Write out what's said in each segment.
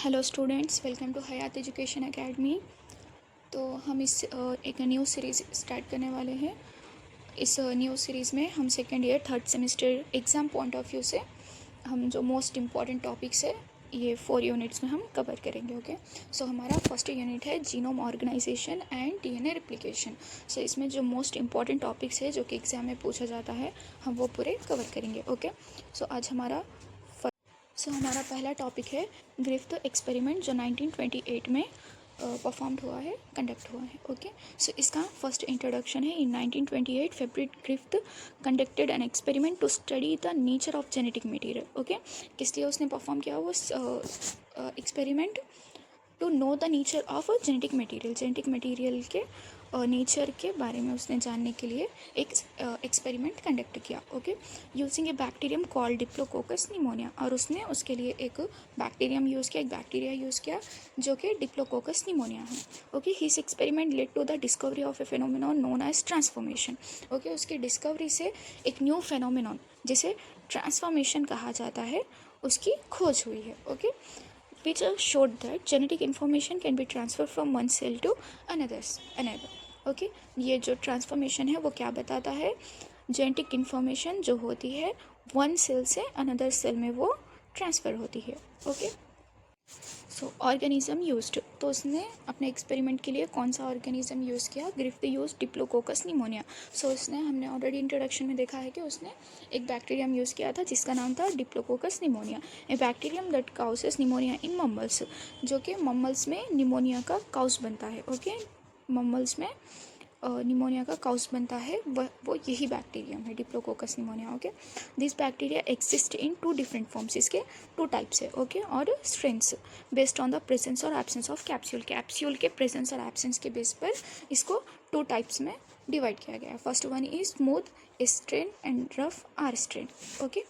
Hello students, welcome to Hayat education academy. तो हम एक न्यू सीरीज़ स्टार्ट करने वाले हैं। इस न्यू सीरीज़ में हम second year third semester exam point of view से हम जो मोस्ट इम्पॉर्टेंट टॉपिक्स है ये 4 यूनिट्स में हम कवर करेंगे। ओके, सो हमारा फर्स्ट यूनिट है genome organization and DNA replication. So इसमें जो मोस्ट इम्पॉर्टेंट टॉपिक्स है जो कि एग्ज़ाम में पूछा जाता है हम वो पूरे कवर करेंगे। ओके, सो आज हमारा पहला टॉपिक है ग्रिफ्थ एक्सपेरिमेंट जो 1928 में परफॉर्म्ड हुआ है, कंडक्ट हुआ है। ओके, सो इसका फर्स्ट इंट्रोडक्शन है। In 1928 Frederick Griffith conducted an experiment to study the nature of genetic material. Okay, किस लिए उसने परफॉर्म किया वो experiment? To know the nature of genetic material के नेचर के बारे में उसने जानने के लिए एक एक्सपेरिमेंट कंडक्ट किया। Okay, using a bacterium called diplococcus pneumonia, और उसने उसके लिए एक बैक्टीरियम यूज़ किया, एक बैक्टीरिया यूज़ किया जो कि डिप्लोकोकस निमोनिया है। Okay, his experiment led to the discovery of a phenomenon known as transformation. Okay, उसकी डिस्कवरी से एक न्यू फेनोमेनॉन जिसे ट्रांसफॉर्मेशन कहा जाता है उसकी खोज हुई है। Okay, which showed that genetic information can be transferred from one cell to another. Okay, ये जो ट्रांसफॉर्मेशन है वो क्या बताता है? जेनेटिक इन्फॉर्मेशन जो होती है वन सेल से अनदर सेल में वो ट्रांसफ़र होती है। ओके, सो ऑर्गेनिज्म यूज्ड, तो उसने अपने एक्सपेरिमेंट के लिए कौन सा ऑर्गेनिज्म यूज़ किया? Griffith use diplococcus pneumonia. So उसने, हमने ऑलरेडी इंट्रोडक्शन में देखा है कि उसने एक बैक्टीरियम यूज़ किया था जिसका नाम था diplococcus pneumonia, a bacterium that causes pneumonia in mammals, जो कि मम्मल्स में निमोनिया का काउस बनता है। ओके, मम्मल्स में निमोनिया का काउस बनता है वो यही बैक्टीरियम है, diplococcus pneumonia. Okay, this bacteria exist in 2 different forms, इसके 2 टाइप्स है। ओके, और strengths based on the presence और एब्सेंस ऑफ कैप्सूल के प्रेजेंस और एब्सेंस के बेस पर इसको 2 टाइप्स में डिवाइड किया गया है। First one is smooth strain and rough R strain. Okay,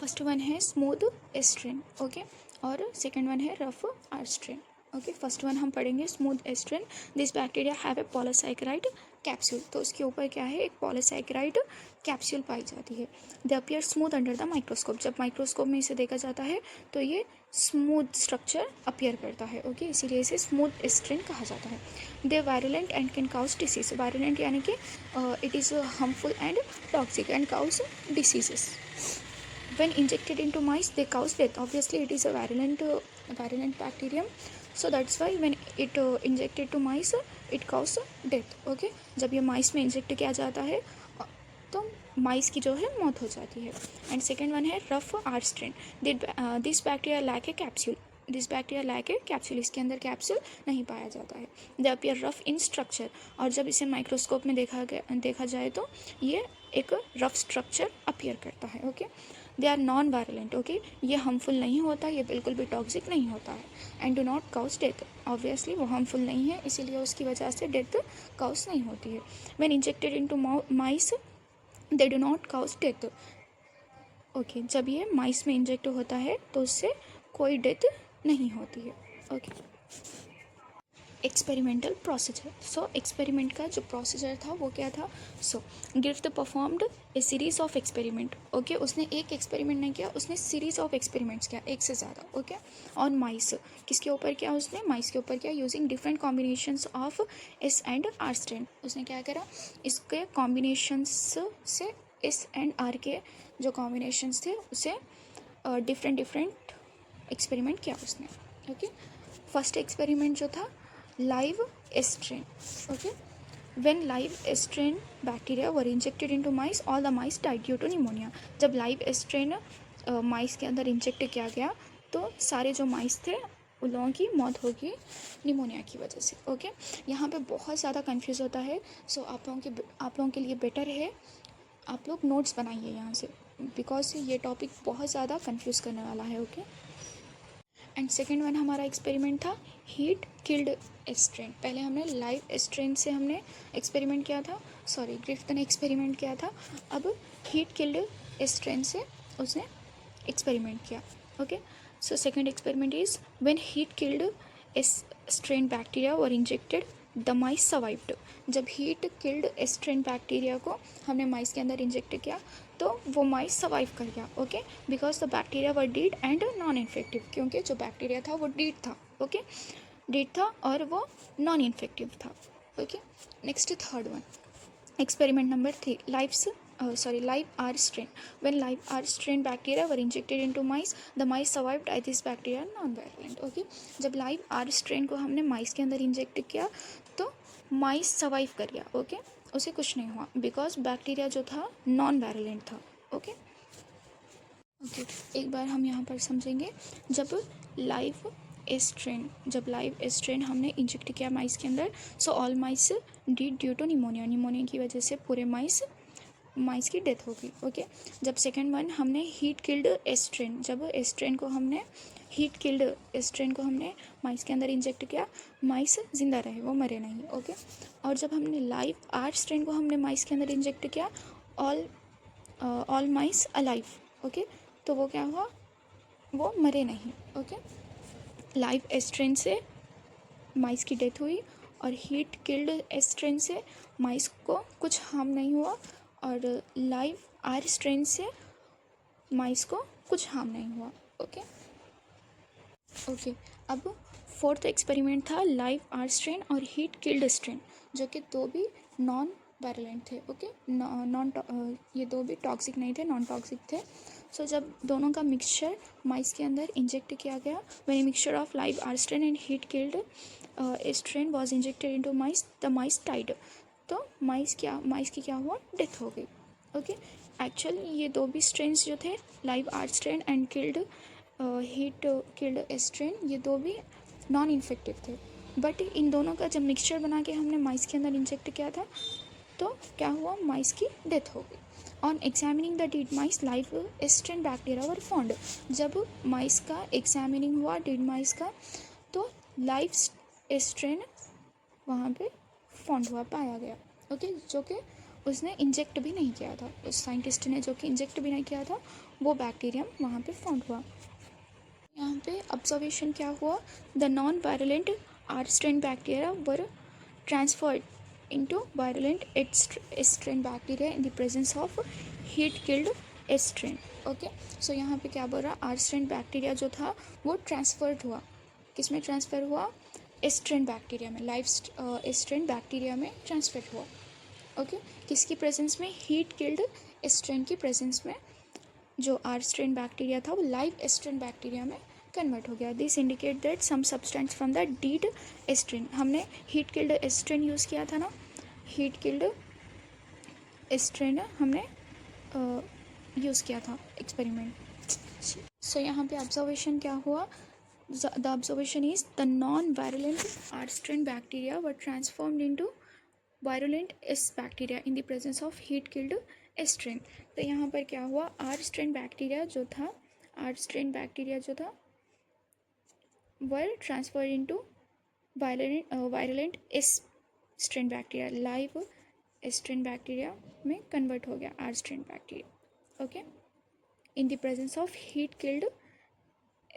first one है स्मूथ स्ट्रेन। ओके, और सेकेंड वन है rough R strain. Okay, first one हम पढ़ेंगे smooth S strain. This bacteria have a polysaccharide capsule, तो उसके ऊपर क्या है? एक पॉलीसैकेराइड कैप्सूल पाई जाती है। They appear smooth under the microscope, जब माइक्रोस्कोप में इसे देखा जाता है तो ये स्मूथ स्ट्रक्चर अपीयर करता है। ओके, इसीलिए इसे स्मूथ एस्ट्रेन कहा जाता है। They virulent and can cause disease, virulent यानी कि it is harmful and toxic and cause diseases. When injected into mice, they cause death. Obviously, it is a virulent bacterium, so that's why when it injected to mice, it cause death. Okay, जब ये mice में inject किया जाता है तो माइस की जो है मौत हो जाती है। एंड सेकेंड वन है rough R strain. This bacteria lack a capsule, इसके अंदर कैप्सूल नहीं पाया जाता है। They appear rough in structure, और जब इसे माइक्रोस्कोप में देखा जाए तो ये एक रफ स्ट्रक्चर अपीयर करता है। Okay, they are non violent. Okay, ये हार्मफुल नहीं होता, ये बिल्कुल भी टॉक्सिक नहीं होता है। And do not cause death, obviously वो हार्मफुल नहीं है इसीलिए उसकी वजह से डेथ काउज नहीं होती है। When injected into mice they do not cause death. Okay, जब ये माइस में इंजेक्ट होता है तो उससे कोई डेथ नहीं होती है। Okay, experimental procedure. So experiment का जो प्रोसीजर था वो क्या था? So Griffith performed a series of experiment. Okay, उसने एक एक्सपेरिमेंट नहीं किया, उसने सीरीज ऑफ एक्सपेरिमेंट्स किया, एक से ज़्यादा। ओके, ऑन माइस, किसके ऊपर किया? उसने माइस के ऊपर किया, using different combinations of S and R strain. उसने क्या करा? इसके कॉम्बिनेशंस से एस एंड आर के जो कॉम्बिनेशंस थे उसे डिफरेंट एक्सपेरिमेंट किया उसने। ओके, फर्स्ट एक्सपेरिमेंट जो था live strain. Okay, when live strain bacteria were injected into mice, all the mice died due to pneumonia. जब live strain माइस के अंदर इंजेक्ट किया गया तो सारे जो माइस थे उन लोगों की मौत होगी निमोनिया की वजह से। ओके, यहाँ पे बहुत ज़्यादा कंफ्यूज होता है। सो आप लोगों के लिए बेटर है आप लोग नोट्स बनाइए यहाँ से, बिकॉज ये टॉपिक बहुत ज़्यादा कंफ्यूज करने वाला है। ओके, एंड सेकेंड वन हमारा एक्सपेरिमेंट था हीट किल्ड स्ट्रेन। पहले हमने लाइव स्ट्रेन से हमने एक्सपेरिमेंट किया था, ग्रिफ्थ ने एक्सपेरिमेंट किया था। अब हीट किल्ड स्ट्रेन से उसने एक्सपेरिमेंट किया। Okay, so second experiment is when heat killed strain bacteria were injected the mice survived. जब हीट किल्ड स्ट्रेन बैक्टीरिया को हमने माइस के अंदर इंजेक्ट किया तो वो माइस सर्वाइव कर गया, okay, because the bacteria were dead and non infective, क्योंकि जो बैक्टीरिया था वो डीड था, ओके, डीड था और वो नॉन इन्फेक्टिव था, okay. Next third one, experiment number 3, live R strain. When live R strain bacteria were injected into mice, the mice survived as this bacteria non-virulent, okay। जब live R strain को हमने माइस के अंदर inject किया तो माइस survive कर गया, okay, उसे कुछ नहीं हुआ बिकॉज बैक्टीरिया जो था नॉन वायरुलेंट था, ओके। एक बार हम यहाँ पर समझेंगे, जब लाइव स्ट्रेन हमने इंजेक्ट किया माइस के अंदर, so all mice died due to pneumonia की वजह से पूरे माइस की डेथ होगी, ओके। जब सेकेंड वन हमने हीट किल्ड स्ट्रेन, जब स्ट्रेन को हमने माइस के अंदर इंजेक्ट किया, माइस जिंदा रहे, वो मरे नहीं, ओके। और जब हमने लाइव आर स्ट्रेन को हमने माइस के अंदर इंजेक्ट किया, ऑल माइस अलाइव, ओके, तो वो क्या हुआ, वो मरे नहीं, ओके। लाइव स्ट्रेन से माइस की डेथ हुई और हीट किल्ड स्ट्रेन से माइस को कुछ हार्म नहीं हुआ, और लाइव आर स्ट्रेन से माइस को कुछ हार्म नहीं हुआ, ओके। अब फोर्थ एक्सपेरिमेंट था लाइव आर स्ट्रेन और हीट किल्ड स्ट्रेन, जो कि दो भी नॉन वायरुलेंट थे, ओके, ये दो भी टॉक्सिक नहीं थे, नॉन टॉक्सिक थे। सो जब दोनों का मिक्सचर माइस के अंदर इंजेक्ट किया गया, when mixture of live R strain and heat killed strain was injected into mice, the mice died. तो माइस की क्या हुआ, डेथ हो गई, ओके। एक्चुअली ये दो भी स्ट्रेन्स जो थे, live R strain and heat killed strain, ये दो भी नॉन इन्फेक्टिव थे, बट इन दोनों का जब मिक्सचर बना के हमने माइस के अंदर इंजेक्ट किया था तो क्या हुआ, माइस की डेथ हो गई। On examining the dead mice, live strain bacteria were found. जब माइस का एग्जामिनिंग हुआ, डीड माइस का, तो लाइव स्ट्रेन वहाँ पे फाउंड हुआ, पाया गया, ओके, जो कि उसने इंजेक्ट भी नहीं किया था, उस साइंटिस्ट ने जो कि इंजेक्ट भी नहीं किया था, वो बैक्टीरियम वहाँ पे फाउंड हुआ। यहाँ पे ऑब्जर्वेशन क्या हुआ, the non virulent are strain bacteria were transferred into virulent strain bacteria in the presence of heat killed strain, okay. So यहाँ पे क्या बोल रहा, आर स्ट्रेन बैक्टीरिया जो था वो ट्रांसफर्ड हुआ, किस में ट्रांसफ़र हुआ, स्ट्रेन बैक्टीरिया में, लाइव स्ट्रेन बैक्टीरिया में ट्रांसफर हुआ, ओके, किसकी प्रेजेंस में, हीट किल्ड स्ट्रेन की प्रेजेंस में। जो आर स्ट्रेन बैक्टीरिया था वो लाइव स्ट्रेन बैक्टीरिया में कन्वर्ट हो गया। This indicate that some substance from the dead strain, हमने हीट किल्ड स्ट्रेन यूज़ किया था ना, हीट किल्ड स्ट्रेन हमने यूज़ किया था एक्सपेरिमेंट। सो यहाँ पे ऑब्जर्वेशन क्या हुआ, the observation is the non virulent are strain bacteria were transformed into virulent S bacteria in the presence of heat killed strain. तो यहाँ पर क्या हुआ, आर स्ट्रेन बैक्टीरिया जो था were transfer into virulent S strain bacteria, live strain bacteria में convert हो गया R strain bacteria, okay, in the presence of heat killed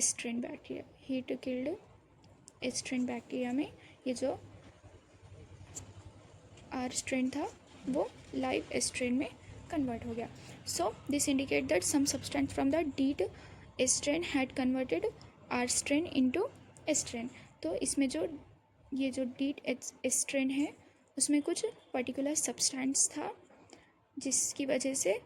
strain bacteria. Heat killed strain bacteria में ये जो आर स्ट्रेन था वो लाइव स्ट्रेन में convert हो गया। So this indicate that some substance from the dead strain had converted R strain into strain. तो इसमें जो ये जो डीड स्ट्रेन है उसमें कुछ पर्टिकुलर सब्सटेंस था जिसकी वजह से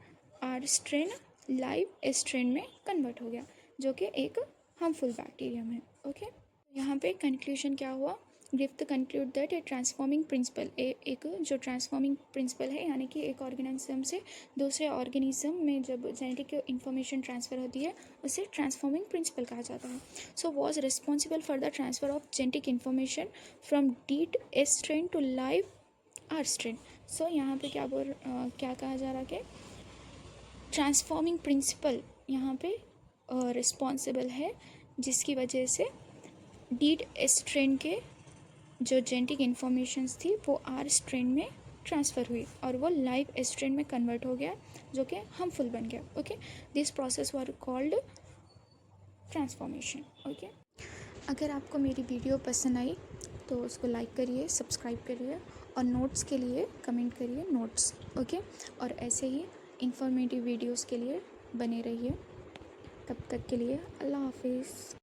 आर स्ट्रेन लाइव स्ट्रेन में कन्वर्ट हो गया, जो कि एक हार्मफुल बैक्टीरियम है, ओके। यहाँ पे कंक्लूजन क्या हुआ, Griffith conclude that A transforming principle, एक जो ट्रांसफॉर्मिंग प्रिंसिपल है, यानी कि एक ऑर्गेनिज्म से दूसरे ऑर्गेनिज्म में जब जेनेटिक इंफॉर्मेशन ट्रांसफ़र होती है उसे ट्रांसफॉर्मिंग प्रिंसिपल कहा जाता है। So was responsible for the transfer of genetic information from dead strain to live R strain. So यहाँ पे क्या कहा जा रहा है कि ट्रांसफॉर्मिंग प्रिंसिपल यहाँ पे रिस्पॉन्सिबल है, जिसकी वजह से डीड स्ट्रेन के जो जेनेटिक इन्फॉर्मेशंस थी वो आर स्ट्रेन में ट्रांसफ़र हुई और वो लाइव स्ट्रेन में कन्वर्ट हो गया, जो कि हार्मफुल बन गया, okay. This process were called transformation, okay. अगर आपको मेरी वीडियो पसंद आई तो उसको लाइक करिए, सब्सक्राइब करिए और नोट्स के लिए कमेंट करिए नोट्स, ओके। और ऐसे ही इंफॉर्मेटिव वीडियोस के लिए बने रहिए। तब तक के लिए अल्लाह हाफिज़।